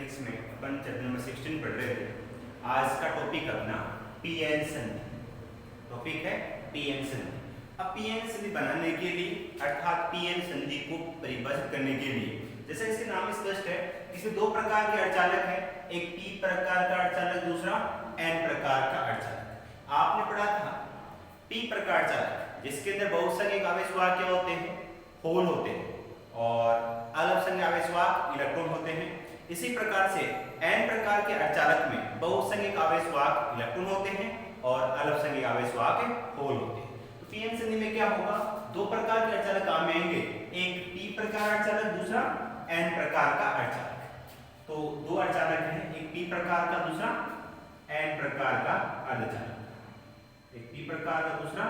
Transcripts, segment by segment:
Physics में अपन chapter number 16 पढ़ रहे थे। आज का टॉपिक अपना पीएन संधि टॉपिक है पीएन संधि। अब पीएन संधि बनाने के लिए अर्थात पीएन संधि को परिभाषित करने के लिए जैसे इसके नाम स्पष्ट है, इसमें दो प्रकार के अर्धचालक है, एक पी प्रकार का अर्धचालक, दूसरा एन प्रकार का अर्धचालक। आपने पढ़ा था पी प्रकार चालक जिसके अंदर बहुसंख्यक आवेश वाहक क्या होते हैं, होल होते हैं, और अल्पसंख्यक आवेश वाहक इलेक्ट्रॉन होते हैं। इसी प्रकार से एन प्रकार के अर्धचालक में बहुसंख्यक आवेश वाहक इलेक्ट्रॉन होते हैं और अल्पसंख्यक आवेश वाहक होल होते हैं। तो पीएन संधि में क्या होगा, दो प्रकार के अर्धचालक काम में आएंगे, एक पी प्रकार अर्धचालक, दूसरा एन प्रकार का अर्धचालक। तो दो अर्धचालक हैं, एक पी प्रकार का, दूसरा एन प्रकार का अर्धचालक। एक पी प्रकार का, दूसरा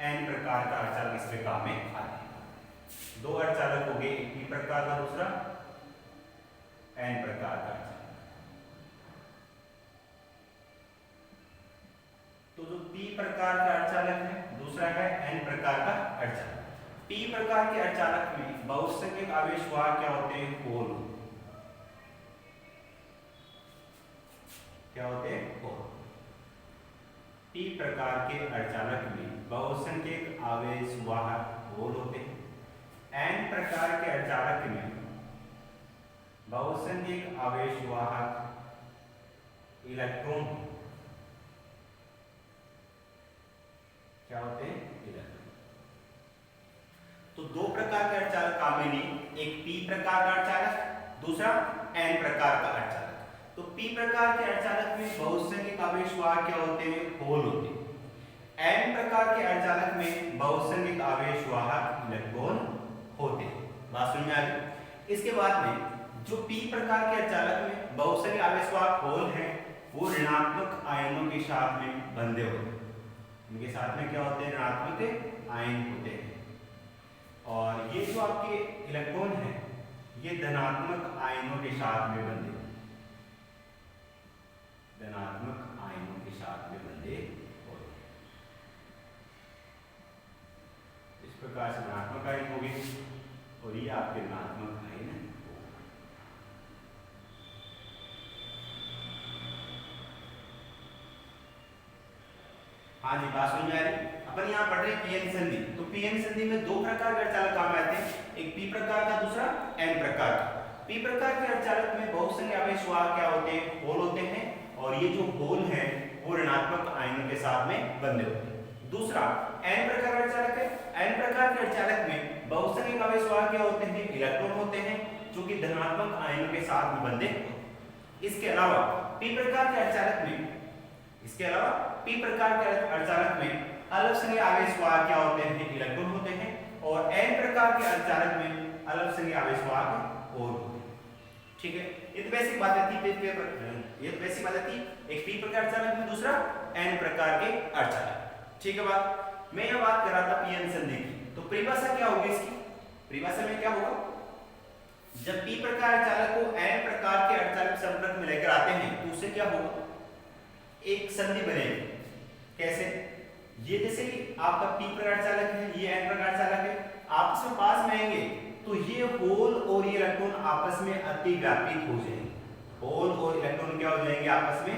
एन प्रकार का अर्धचालक इसमें काम में आते हैं। दो अर्धचालक हो गए, एक पी प्रकार का, दूसरा एन प्रकार का अर्धचालक। तो जो पी प्रकार का अर्धचालक है, दूसरा है एन प्रकार का अर्धचालक। पी प्रकार के अर्धचालक में बहुसंख्यक आवेश वाहक क्या होते हैं, होल। क्या होते हैं, होल। पी प्रकार के अर्धचालक में बहुसंख्यक आवेश वाहक होल होते हैं। एन प्रकार के अर्धचालक में बहुसंख्यक आवेश वाहक इलेक्ट्रॉन क्या होते हैं, इलेक्ट्रॉन। तो दो प्रकार के अर्धचालक काम में लिए, एक पी प्रकार का अर्धचालक, दूसरा एन प्रकार का अर्धचालक। तो पी प्रकार के अर्धचालक में बहुसंख्यक आवेश वाहक क्या होते हैं, होल होते हैं। एन प्रकार के अर्धचालक में बहुसंख्यक आवेश वाहक इलेक्ट्रॉन होते हैं। बात समझ में आ गई। इसके बाद में जो पी प्रकार के अर्धचालक में बहुसंख्यक आवेश वाहक होल हैं, वो ऋणात्मक आयनों के साथ में बंधे होते हैं। इनके साथ में क्या होते हैं, ऋणात्मक आयन होते हैं। और ये जो आपके इलेक्ट्रॉन हैं, ये धनात्मक आयनों के साथ में बंधे, धनात्मक आयनों के साथ में बंधे होते हैं। इस प्रकार से धनात्मक आयन हो गए और ये आपके ऋणात्मक आयन है। हाँ जी, बात समझ में आ रही। अपन यहाँ पढ़ रहे हैं पीएन संधि। तो पीएन संधि में दो प्रकार के अर्धचालक काम आते हैं, एक पी प्रकार का, दूसरा एन प्रकार का। पी प्रकार के अर्धचालक में बहुसंख्यक आवेश वाहक क्या होते हैं, होल होते हैं, और ये जो होल हैं वो ऋणात्मक आयनों के साथ में बंधे होते हैं। दूसरा एन प्रकार अर्धचालक है। एन प्रकार के अर्धचालक में बहुसंख्यक आवेश वाहक क्या होते हैं, इलेक्ट्रॉन होते हैं, जो कि धनात्मक आयनों के साथ में बंधे होते हैं। इसके अलावा पी प्रकार के अर्धचालक में पी प्रकार के अर्धचालक में अल्पसंख्यक आवेश वाहक क्या होते हैं, इलेक्ट्रॉन होते हैं, और एन प्रकार के अर्धचालक में अल्पसंख्यक आवेश वाहक होल होते हैं। ठीक है, ये तो बेसिक बातें थी। ये तो बेसिक बातें थी, एक पी प्रकार अर्धचालक में, दूसरा एन प्रकार के अर्धचालक। ठीक है बात। मैं यह बात कर रहा था पीएन संधि की। तो परिभाषा क्या होगी इसकी, परिभाषा में क्या होगा, जब पी प्रकार अर्धचालक को एन प्रकार के अर्धचालक संपर्क में लेकर आते हैं तो उससे क्या होगा, एक संधि बनेगी। कैसे, ये जैसे आपका पी प्रकार अर्धचालक है, ये एन प्रकार अर्धचालक है, आपस में पास में आएंगे तो ये होल और ये इलेक्ट्रॉन आपस में अतिव्यापित हो जाएंगे। होल और इलेक्ट्रॉन क्या हो जाएंगे, आपस में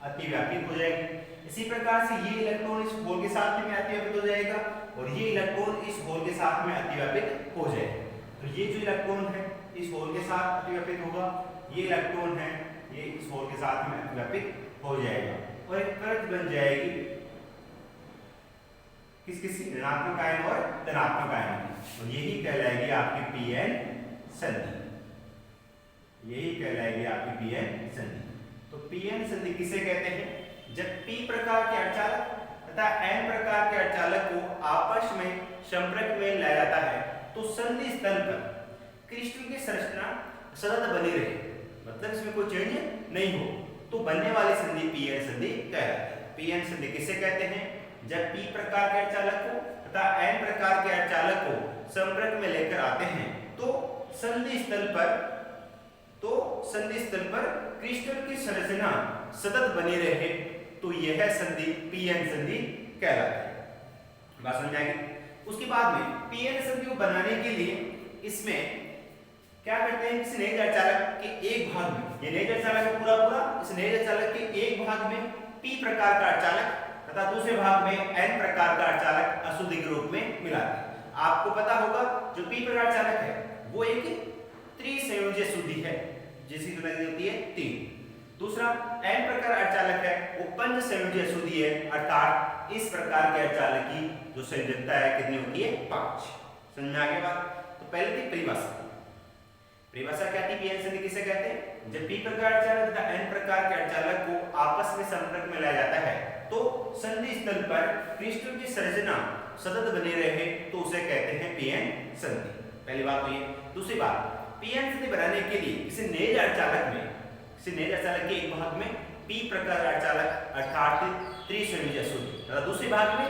अतिव्यापित हो जाएंगे। इसी प्रकार से ये इलेक्ट्रॉन इस होल के साथ में अतिव्यापित हो जाएगा और ये इलेक्ट्रॉन इस होल के साथ में अतिव्यापित हो जाएगा। तो ये जो इलेक्ट्रॉन है इस होल के साथ अतिव्यापित होगा, ये इलेक्ट्रॉन है ये इस होल के साथ में अतिव्यापित हो जाएगा और एक परत बन जाएगी किसी ऋणात्मक आयन और धनात्मक आयन की, और यही कहलाएगी आपकी पीएन संधि। यही कहलाएगी आपकी पीएन संधि। तो पीएन संधि किसे कहते हैं, जब पी प्रकार के अर्धचालक तथा एन प्रकार के अर्धचालक को आपस में संपर्क में लाया जाता है तो संधि स्थल पर क्रिस्टल की संरचना सतत बनी रहे, मतलब इसमें कोई चेंज नहीं हो, तो बनने वाली संधि पीएन संधि कहलाती है। पीएन संधि किसे कहते हैं, जब पी प्रकार के अर्धचालक को तथा एन प्रकार के अर्धचालक को संपर्क में लेकर आते हैं तो संधि स्थल पर क्रिस्टल की संरचना सतत बनी रहे, तो यह संधि पीएन संधि कहलाती है। बात समझ आएगी। उसके बाद में पीएन संधि को बनाने के लिए इसमें क्या करते हैं, किसी नेज अर्धचालक के एक भाग में, ये नेज अर्धचालक है पूरा पूरा, इस नेज अर्धचालक के एक भाग में p प्रकार का अर्धचालक तथा दूसरे भाग में n प्रकार का अर्धचालक अशुद्धि के रूप में मिलाते हैं। आपको पता होगा जो p प्रकार अर्धचालक है वो एक त्रिसंयोजी अशुद्धि है जिसकी संख्या होती है 3। दूसरा n प्रकार अर्धचालक है वो पंचसंयोजी अशुद्धि है, अर्थात इस प्रकार के अर्धचालक की जो संयोजकता है कितनी होती है 5। समझ में आ गया बात। तो पहले थी परिभाषा। परिभाषा क्या थी, पीएन संधि किसे कहते हैं, जब p प्रकार अर्धचालक तथा n प्रकार के अर्धचालक को आपस में संपर्क में लाया जाता है तो संधि स्थल पर क्रिस्टल की संरचना सतत बनी रहे तो उसे कहते हैं पीएन संधि। पहली बात तो ये। दूसरी बात, पीएन संधि बनाने के लिए किसी नेज अर्धचालक के एक भाग में p प्रकार अर्धचालक अर्थात त्रिसंयोजी अशुद्धि तथा दूसरे भाग में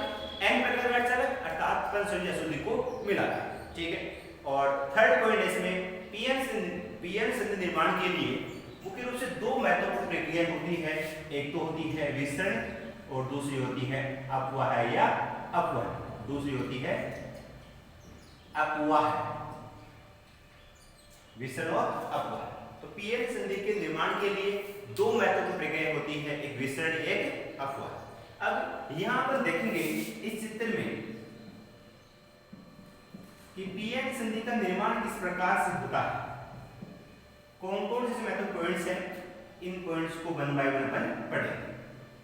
n प्रकार अर्धचालक अर्थात पंचसंयोजी अशुद्धि को मिलाना है। ठीक है। और थर्ड पॉइंट इसमें पीएन संधि निर्माण के लिए मुख्य रूप से दो महत्वपूर्ण प्रक्रियाएं होती है, एक तो होती है विसरण और दूसरी होती है अपवाह या अपवहन। दूसरी होती है अपवाह, विसरण और अपवाह। तो पीएन संधि के निर्माण के लिए दो महत्वपूर्ण प्रक्रियाएं होती है, एक विसरण एक अपवाह। अब यहां पर देखेंगे इस चित्र में कि पीएन संधि का निर्माण किस प्रकार से होता है, कौन कौन से महत्वपूर्ण पॉइंट्स हैं, इन पॉइंट्स को वन बाय वन अपन पढ़ेंगे।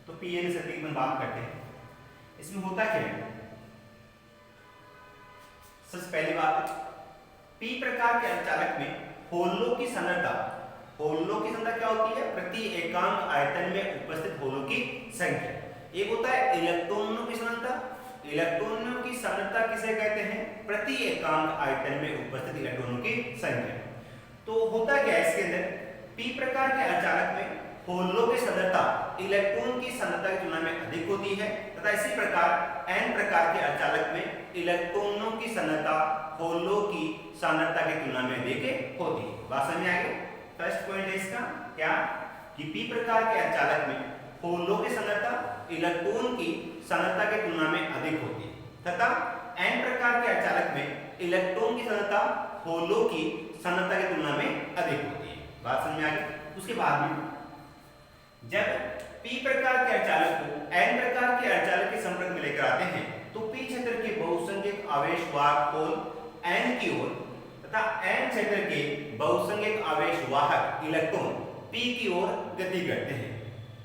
तो पीएन संधि की बात करते हैं। इसमें होता क्या है, सबसे पहली बात, पी प्रकार के अर्धचालक में होलों की सांद्रता क्या होती है, प्रति एकांक आयतन में उपस्थित होलों की संख्या। एक होता है इलेक्ट्रॉनों की सांद्रता। इलेक्ट्रॉनों की सांद्रता किसे कहते हैं, प्रति एकांक आयतन में उपस्थित इलेक्ट्रॉनों की संख्या। तो होता क्या है इसके अंदर, p प्रकार के अर्धचालक में होलों की सांद्रता इलेक्ट्रॉन की सांद्रता की तुलना में अधिक होती है तथा इसी प्रकार n प्रकार के अर्धचालक में इलेक्ट्रॉनों की सांद्रता होलों की सांद्रता की तुलना में अधिक होती है। बात समझ में आ गई। फर्स्ट पॉइंट है इसका क्या, कि p प्रकार के अर्धचालक में होलों की सांद्रता इलेक्ट्रॉन की सांद्रता की तुलना में अधिक होती है तथा n प्रकार के अर्धचालक में इलेक्ट्रॉन की सांद्रता होलों की सांद्रता की तुलना में अधिक होती है। बात समझ में आ गई। उसके बाद में जब p प्रकार के अर्धचालक को n प्रकार के अर्धचालक के संपर्क में लेकर आते हैं तो p क्षेत्र के बहुसंख्यक आवेश वाहक पोल n की ओर तथा n क्षेत्र के बहुसंख्यक आवेश वाहक इलेक्ट्रॉन p की ओर गति करते हैं।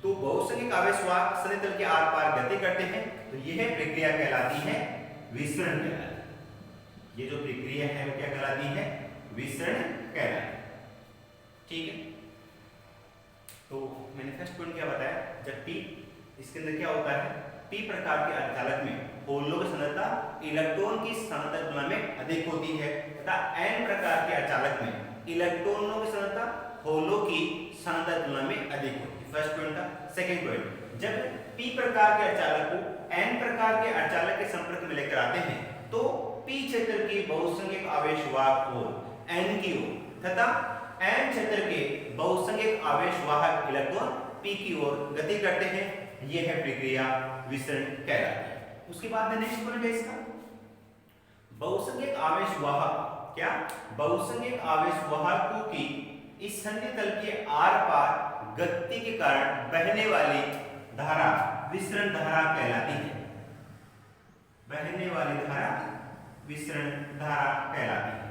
तो बहुसंख्यक आवेश वाहक संधि तल के आर पार गति करते हैं तो यह प्रक्रिया कहलाती है विसरण कहलाती है। ये जो प्रक्रिया है वो क्या कहलाती है, विसरण कहलाती है। ठीक है। तो मैंने फर्स्ट पॉइंट क्या बताया, जब p, इसके अंदर क्या होता है, p प्रकार के अर्धचालक में होलों की सांद्रता इलेक्ट्रॉन की सांद्रता की तुलना में अधिक होती है तथा n प्रकार के अर्धचालक में इलेक्ट्रॉनों की सांद्रता होलों की सांद्रता की तुलना में अधिक होती है। फर्स्ट पॉइंट था। सेकंड पॉइंट, जब p प्रकार के अर्धचालक को n प्रकार के अर्धचालक के संपर्क में लेकर आते हैं तो p क्षेत्र की बहुसंख्यक आवेश वाहक पोल n की ओर तथा n क्षेत्र के बहुसंख्यक आवेश वाहक इलेक्ट्रॉन p की ओर गति करते हैं। यह है प्रक्रिया विसरण कहलाती है। उसके बाद में नेक्स्ट पॉइंट है इसका, बहुसंख्यक आवेश वाहक क्या, बहुसंख्यक आवेश वाहकों की इस संधि तल के आर पार गति के कारण बहने वाली धारा विसरण धारा कहलाती है। बहने वाली धारा विसरण धारा कहलाती है,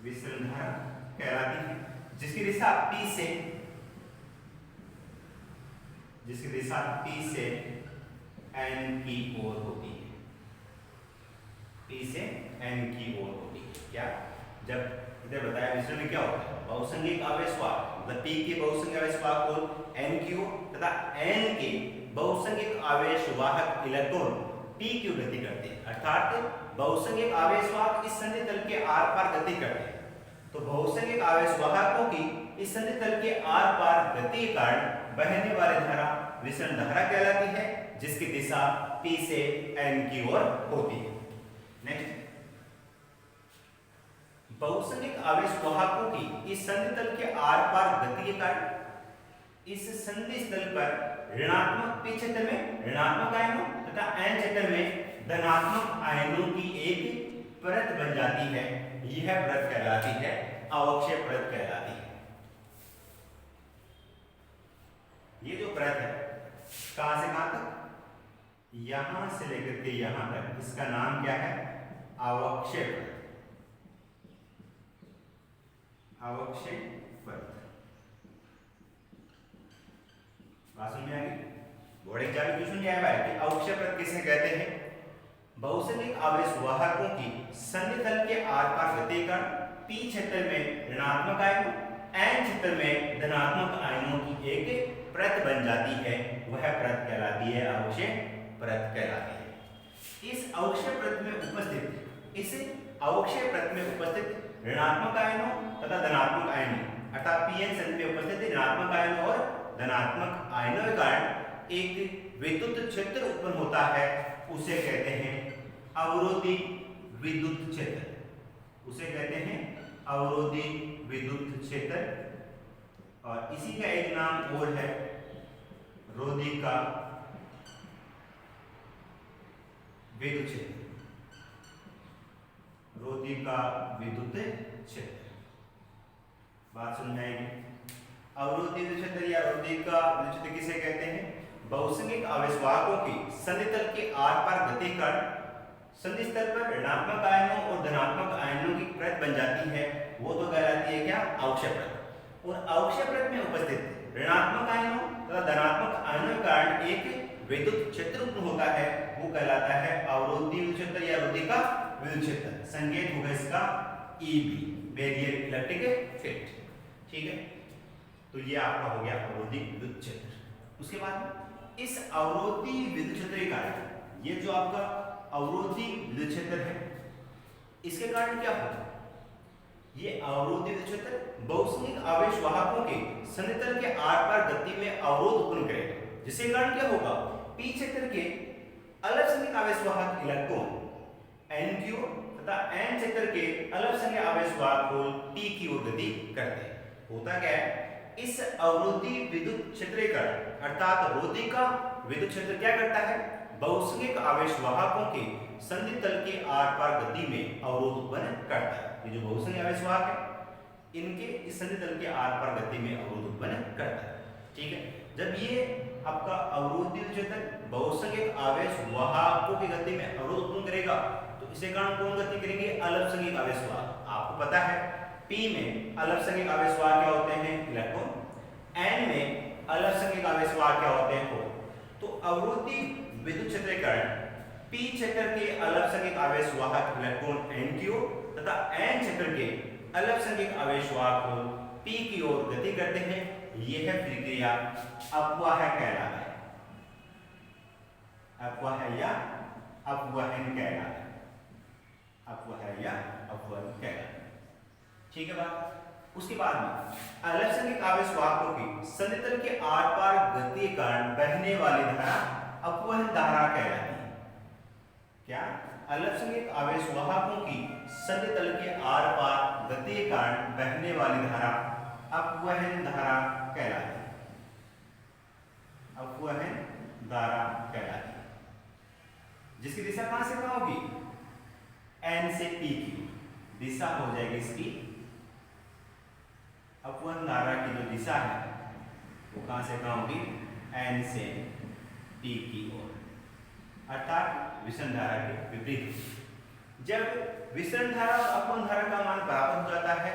विसरण धारा कहलाती है, जिसकी दिशा P से N की ओर होती है। P से N की ओर होती है। क्या, जब इधर बताया विसरण में क्या होता है, बहुसंख्यक आवेश वाहक मतलब P के बहुसंख्यक आवेश वाहक पोल N की ओर तथा N के बहुसंख्यक आवेश वाहक इलेक्ट्रॉन P की ओर गति करते हैं। अर्थात बहुसंख्यक आवेश वाहक इस संधि तल के आर पार गति करते हैं। तो बहुसंख्यक आवेश वाहकों की इस संधि तल के आर पार गति के कारण बहने वाली धारा विसरण धारा कहलाती है, जिसकी दिशा P से N की ओर होती है। नेक्स्ट, बहुसंख्यक आवेश वाहकों की इस संधि तल के आर पार गति के कारण इस संधि स्थल पर ऋणात्मक P क्षेत्र में ऋणात्मक आयनों तथा N क्षेत्र में धनात्मक आयनों की एक परत बन जाती है, यह परत कहलाती है अवक्षय परत कहलाती है। ये जो परत है कहां से कहां तक, यहां से लेकर के यहां तक, इसका नाम क्या है, अवक्षय परत। अवक्षय परत बात समझ में आ गई। बोर्ड एग्जाम में क्वेश्चन क्या है भाई कि अवक्षय परत किसे कहते हैं, बहुसंख्यक आवेश वाहकों की सन्धि तल के आर पार गति का पी क्षेत्र में ऋणात्मक आयनों, एन क्षेत्र में धनात्मक आयनों की एक परत बन जाती है, वह परत कहलाती है अवक्षय परत कहलाती है। इस अवक्षय परत में उपस्थित ऋणात्मक आयनों तथा धनात्मक आयनों अर्थात पीएन संधि में उपस्थित ऋणात्मक आयनों और धनात्मक आयनों के कारण एक विद्युत क्षेत्र उत्पन्न होता है, उसे कहते हैं अवरोधी विद्युत क्षेत्र। उसे कहते हैं अवरोधी विद्युत क्षेत्र, और इसी का एक नाम और है रोधी का विद्युत क्षेत्र। रोधी का विद्युत क्षेत्र बात समझ में आएगी। अवरोधी विद्युत क्षेत्र या रोधी का विद्युत क्षेत्र किसे कहते हैं, बहुसंख्यक आवेश वाहकों की सन्धि तल के आर पार गति कर सन्धि स्तर पर ऋणात्मक आयनों और धनात्मक आयनों की परत बन जाती है, वो तो कहलाती है क्या, अवक्षय परत। और अवक्षय परत में उपस्थित ऋणात्मक आयनों तथा धनात्मक आयनों के कारण एक विद्युत क्षेत्र उत्पन्न होता है, वो कहलाता है अवरोधी विद्युत क्षेत्र या रोधी का विद्युत क्षेत्र। संकेत होगा इसका EB, बैरियर इलेक्ट्रिक फील्ड। ठीक है, तो ये आपका हो गया अवरोधी विद्युत क्षेत्र। उसके बाद इस अवरोधी विद्युत क्षेत्र के कारण, ये जो आपका अवरोधी विद्युत क्षेत्र है, इसके कारण क्या होगा, ये अवरोधी विद्युत क्षेत्र बहुसंख्यक आवेश वाहकों के सन्धि तल के आर पार गति में अवरोध उत्पन्न करेगा, जिसके कारण क्या होगा, पी क्षेत्र के अलग संख्यक आवेश वाहक इलेक्ट्रॉन n की ओर तथा n क्षेत्र के अलग संख्यक आवेश वाहक होल p की ओर गति करते हैं। होता क्या है, इस अवरोधी विद्युत क्षेत्र के कारण अर्थात रोधी का विद्युत क्षेत्र क्या करता है, बहुसंख्यक आवेश वाहकों के सन्धि तल के आर पार गति में अवरोध उत्पन्न करता है। ये जो बहुसंख्यक आवेश वाहक है, इनके इस सन्धि तल के आर पार गति में अवरोध उत्पन्न करता है। ठीक है, जब ये आपका अवरोधी विद्युत क्षेत्र बहुसंख्यक आवेश वाहकों की गति में अवरोध उत्पन्न करेगा, तो इसे कारण कौन गति करेंगे, अल्पसंख्यक आवेश वाहक। आपको पता है P में अल्पसंख्यक आवेश वाहक क्या होते हैं, इलेक्ट्रॉन, N में अल्पसंख्यक आवेश वाहक क्या होते हैं, होल। तो अवरोधी विद्युत क्षेत्र के कारण P क्षेत्र के अल्पसंख्यक आवेश वाहक इलेक्ट्रॉन N की ओर तथा N क्षेत्र के अल्पसंख्यक आवेश वाहक होल P की ओर गति करते हैं। यह प्रक्रिया अपवाहक कहलाता है, अपवाहक या अपवहन कहलाता है, अपवाहक या अपवहन कहलाता है। ठीक है बात। उसके बाद में अल्पसंख्यक आवेश वाहकों की सन्धि तल के आर पार गति के कारण बहने वाली धारा अपवहन धारा कहलाती है। क्या, अल्पसंख्यक आवेश वाहकों की सन्धि तल के आर पार गति के कारण बहने वाली धारा अपवहन धारा कहलाती है, अपवहन धारा कहलाती है, जिसकी दिशा कहां से कहां होगी, N से P की दिशा हो जाएगी इसकी, अपवहन धारा की जो दिशा है वो कहां से कहां होगी, N से P की ओर, अर्थात विसरण धारा के विपरीत। जब विसरण धारा और अपवहन धारा का मान बराबर हो जाता है,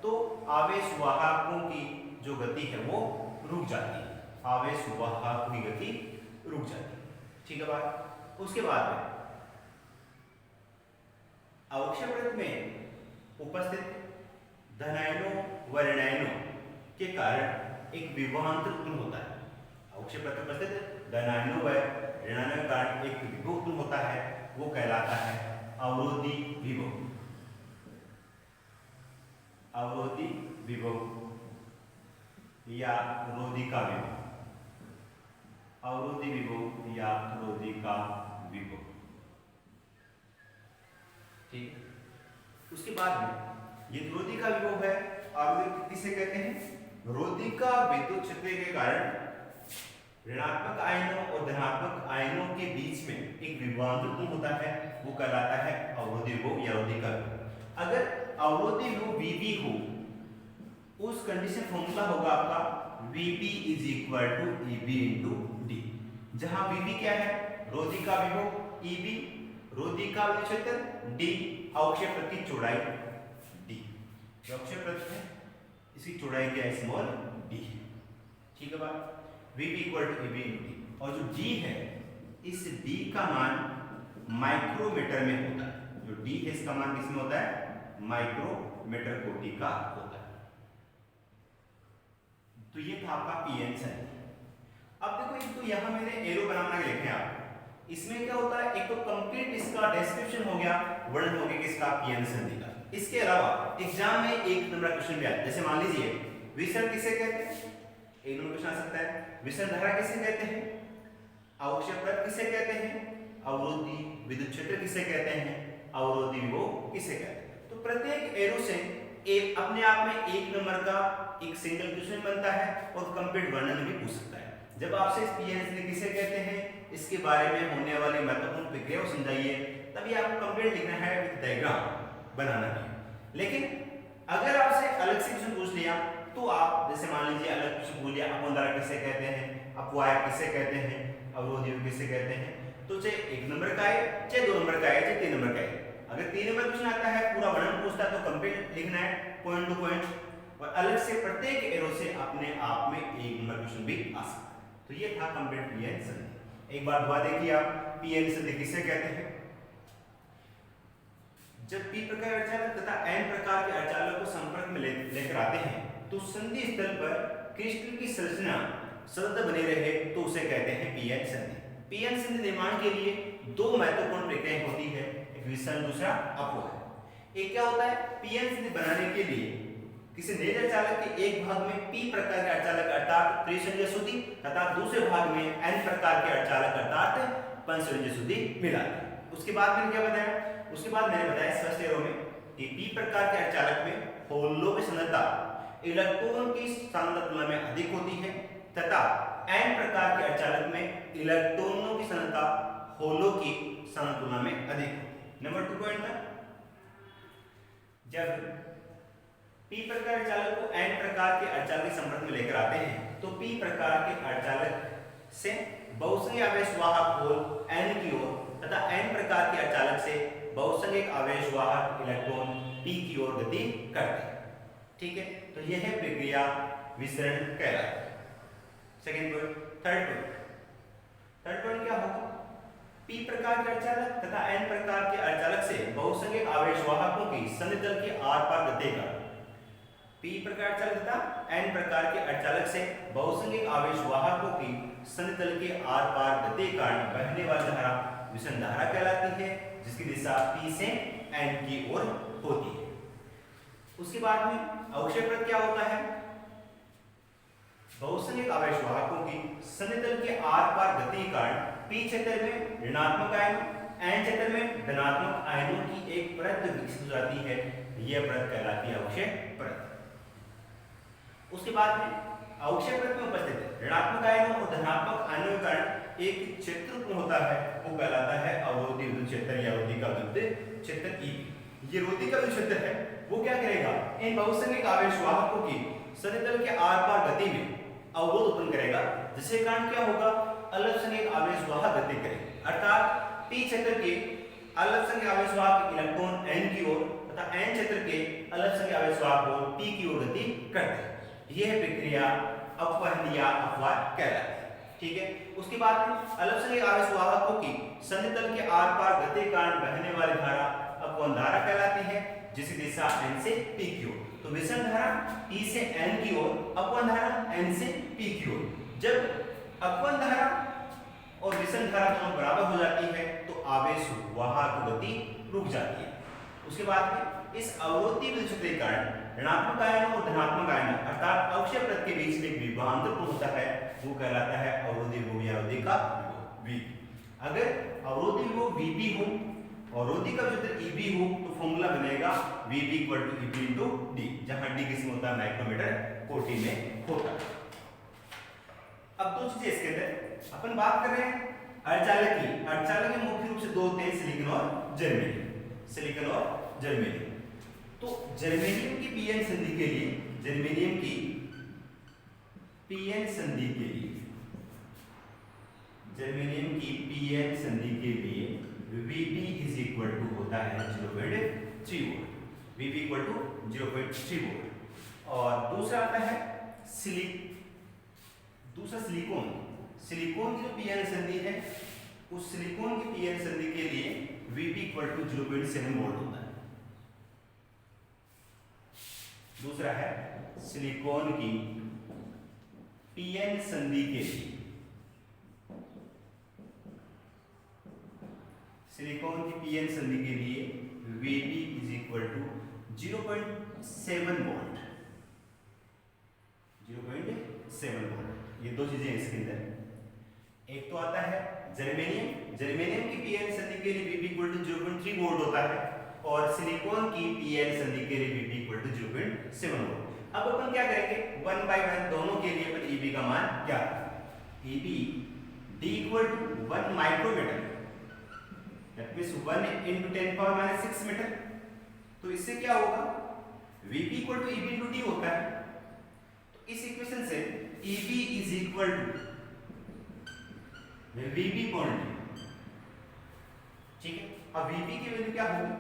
तो आवेश वाहकों की जो गति है वो रुक जाती है, आवेश वाहकों की गति रुक जाती है। ठीक है बात। उसके बाद में अवक्षय परत में उपस्थित धनायनों व ऋणायनों के कारण एक विभवांतर उत्पन्न होता है। अवक्षय परत में उपस्थित धनायनों व ऋणायनों के कारण एक विभव उत्पन्न होता है, वो कहलाता है अवरोधी विभव, अवरोधी विभव या रोधी का विभव, अवरोधी विभव या रोधी का विभव। ठीक, उसके बाद में ये रोधी का विभव है, और किसे कहते हैं, रोधी का विद्युत क्षेत्र के कारण ऋणात्मक आयनों और धनात्मक आयनों के बीच में एक विभवांतर उत्पन्न होता है, वो कहलाता है अवरोधी विभव या अवरोधी का विभव। अगर अवरोधी विभव VB हो, उस कंडीशन फॉर्मूला होगा आपका VB is equal to EB into D, जहां VB क्या है, रोधी का विभव, EB रोधी का विद्युत क्षेत्र, D अवक्षय प्रति चौड़ाई D, जो अवक्षय प्रति है इसकी चौड़ाई क्या है, स्मॉल d है। ठीक है बात, VB equal to EB into D, और जो D है इस D का मान माइक्रोमीटर में होता है। जो D है इसका मान किसमें होता है, माइक्रोमीटर कोटि का होता है। तो ये था आपका पीएन संधि। अब देखो एक तो यहाँ मैंने एरो बनाना लिखे हैं आप, इसमें क्या होता है, एक तो कंप्लीट इसका डिस्क्रिप्शन हो गया, वर्णन हो गया किसका, पीएन संधि का। इसके अलावा एग्जाम में एक नंबर क्वेश्चन भी आता है, जैसे मान लीजिए विसरण किसे कहते हैं, एक नंबर क्वेश्चन आ सकता है, विसरण धारा किसे कहते हैं, अवक्षय प्रत किसे कहते हैं, अवरोधी विद्युत क्षेत्र किसे कहते हैं, अवरोधी विभव किसे कहते हैं। तो प्रत्येक एरो से एक अपने आप में एक नंबर का एक सिंगल क्वेश्चन बनता है और कंप्लीट वर्णन भी पूछ सकता है। जब आपसे पीएन संधि किसे कहते हैं, इसके बारे में होने वाली महत्वपूर्ण प्रक्रिया को समझाइए, तभी आपको कंप्लीट लिखना है विद डायग्राम बनाना है। लेकिन अगर आपसे अलग से क्वेश्चन पूछ लिया तो आप जैसे मान लीजिए अलग क्वेश्चन पूछ लिया, अपवन धारा किसे कहते हैं, अपवाहक किसे कहते हैं, अवरोधी किसे कहते हैं, तो चाहे एक नंबर का है, चाहे दो नंबर का है, चाहे तीन नंबर का है। अगर तीन नंबर क्वेश्चन आता है, पूरा वर्णन पूछता है, तो कंप्लीट लिखना है पॉइंट टू पॉइंट, और अलग से प्रत्येक एरो से अपने आप में एक नंबर क्वेश्चन भी आ सकता है। तो ये था कंप्लीट पीएन संधि। एक बार दोबारा देखिए आप, पीएन संधि किसे कहते हैं, जब पी प्रकार अर्धचालक तथा एन प्रकार के अर्धचालक को संपर्क में लेकर आते हैं तो संधि स्थल पर क्रिस्टल की संरचना सतत बनी रहे तो उसे कहते हैं पीएन संधि। पीएन संधि निर्माण के लिए दो महत्वपूर्ण प्रक्रियाएं होती है, एक विसरण, दूसरा अपवाहक। एक क्या होता है, पीएन संधि बनाने के लिए किसी निज अर्धचालक के एक भाग में पी प्रकार के अर्धचालक अर्थात त्रिसंयोजक शुद्धि तथा दूसरे भाग में एन प्रकार के अर्धचालक अर्थात पंचसंयोजक शुद्धि मिलाते हैं। उसके बाद मैंने क्या बताया, उसके बाद मैंने बताया फर्स्ट एरो में कि पी प्रकार के अर्धचालक में होलो की सांद्रता इलेक्ट्रॉन की सांद्रता तुलना में अधिक होती है तथा एन प्रकार के अर्धचालक में इलेक्ट्रॉनों की सांद्रता होलो की सांद्रता तुलना में अधिक होती है। नंबर 2 पॉइंट था, जब पी प्रकार अर्धचालक को एन प्रकार के अर्धचालक के संपर्क में लेकर आते हैं तो पी प्रकार के अर्धचालक से बहुसंख्यक आवेश वाहक होल एन की ओर तथा एन प्रकार के अर्धचालक से बहुसंख्यक आवेश वाहक इलेक्ट्रॉन पी की ओर गति करते हैं। ठीक है, तो यह है प्रक्रिया विसरण कहलाती है। सेकंड पॉइंट, थर्ड पॉइंट क्या होगा, पी प्रकार के अर्धचालक तथा एन प्रकार के अर्धचालक से बहुसंख्यक आवेश वाहकों की संधि तल के आर पार गति का, पी प्रकार अर्धचालक तथा एन प्रकार के अर्धचालक से बहुसंख्यक आवेश वाहकों की संधि तल के आर पार गति के कारण बहने वाली धारा विसरण धारा कहलाती है, जिसकी दिशा P से N की ओर होती है। उसके बाद में अवक्षय प्रत क्या होता है, बहुसंख्यक आवेश वाहकों की संधि तल के आर पार गति के कारण P क्षेत्र में ऋणात्मक आयनों, N क्षेत्र में धनात्मक आयनों की एक परत विकसित हो जाती है, यह परत कहलाती है अवक्षय परत। उसके बाद में अवक्षय परत में उपस्थित ऋणात्मक आयनों और धनात्मक आयनों के कारण एक क्षेत्र उत्पन्न होता है, वो कहलाता है अवरोधी विद्युत क्षेत्र या रोधी का विद्युत क्षेत्र E। ये रोधी का विद्युत क्षेत्र है, वो क्या करेगा, इन बहुसंख्यक आवेश वाहकों की संधि तल के आर पार गति में अवरोध उत्पन्न करेगा, जिसके कारण क्या होगा, अल्पसंख्यक आवेश वाहक गति करेंगे, अर्थात P क्षेत्र के अल्पसंख्यक आवेश वाहक इलेक्ट्रॉन N की ओर तथा N क्षेत्र के अल्पसंख्यक आवेश वाहक P की ओर गति करते हैं। यह प्रक्रिया अपवहन या अपवाहक कहलाती है। ठीक है, उसके बाद में अल्पसंख्यक आवेश वाहकों की संधि तल के आर पार गति के कारण बहने वाली धारा अपवहन धारा कहलाती है, जिसकी दिशा N से P की ओर। तो विसरण धारा P से N की ओर, अपवहन धारा N से P की ओर। जब अपवहन धारा और विसरण धारा दोनों बराबर हो जाती है तो आवेश वाहक गति रुक जाती है। उसके बाद में इस अवरोधी विद्युत क्षेत्र के कारण ऋणात्मक आयनों और धनात्मक आयनों अर्थात अवक्षय परत के बीच में विभवांतर होता है, वो कहलाता है अवरोधी विभव या अवरोधी का विभव। अगर अवरोधी विभव VB हो और रोधी का क्षेत्र EB हो तो फॉर्मूला बनेगा VB equal to EB into D, जहां D किसमें होता है, माइक्रोमीटर कोटि में होता है। अब दो चीजें इसके अंदर अपन बात कर रहे हैं अर्धचालक की। अर्धचालक के मुख्य रूप से दो होते हैं, सिलिकॉन और जर्मेनियम। सिलिकॉन और जर्मेनियम। तो जर्मेनियम की पीएन संधि के लिए, जर्मेनियम की पीएन संधि के लिए, जर्मेनियम की पीएन संधि के लिए Vp इज इक्वल टू होता है 0.3 volt, Vp equal to 0.3 volt. और दूसरा आता है सिलिकॉन। सिलिकॉन की जो पीएन संधि है, उस सिलिकॉन की पीएन संधि के लिए Vp इक्वल टू 0.7 वोल्ट होता है। दूसरा है सिलिकॉन की पीएन संधि के लिए, सिलिकॉन की पीएन संधि के लिए Vp is equal to 0.7 volt, 0.7 volt. ये दो चीजें इसके अंदर। एक तो आता है जर्मेनियम की पीएन संधि के लिए Vp इक्वल टू 0.3 वोल्ट होता है, और सिलिकॉन की पीएन संधि के लिए Vp इक्वल टू 0.7 वोल्ट। अब अपन क्या करेंगे, 1 बाय 1 दोनों के लिए अपन Eb का मान क्या, Eb D equal to 1 micrometre, that means 1 into 10 power -6 metre. तो इससे क्या होगा, Vp equal to Eb into D होता है। तो इस इक्वेशन से Eb is equal to Vp point, ठीक है। अब Vp की वैल्यू क्या होगी,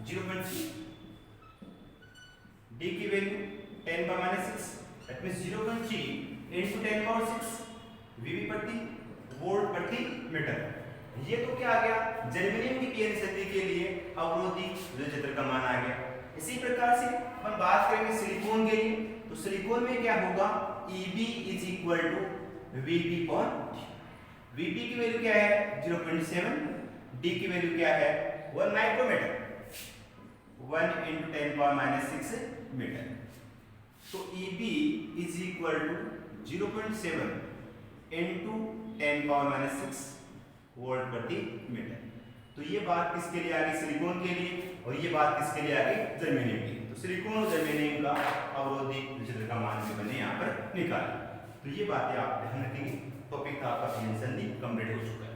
0.3, D की value 10 power -6, that means 0.3 into 10 power 6 Vp प्रति वोल्ट प्रति मीटर। ये तो क्या आ गया, जर्मेनियम की पीएन संधि के लिए अवरोधी विद्युत क्षेत्र का मान आ गया। इसी प्रकार से हम बात करेंगे सिलिकॉन के लिए। तो सिलिकॉन में क्या होगा, Eb is equal to Vp point, Vp की वैल्यू क्या है 0.7, D की वैल्यू क्या है 1 माइक्रोमीटर, 1 into 10 पावर -6 मीटर। तो Eb is equal to 0.7 into 10 power -6 volt प्रति मीटर। तो ये बात किसके लिए आ गई, सिलिकॉन के लिए, और ये बात किसके लिए आ गई, जर्मेनियम के लिए। तो सिलिकॉन और जर्मेनियम का अवरोधी क्षेत्र का मान भी मैंने यहाँ पर निकाला। तो ये बातें आप ध्यान रखेंगे। टॉपिक का आपका पीएन संधि कंप्लीट हो चुका है।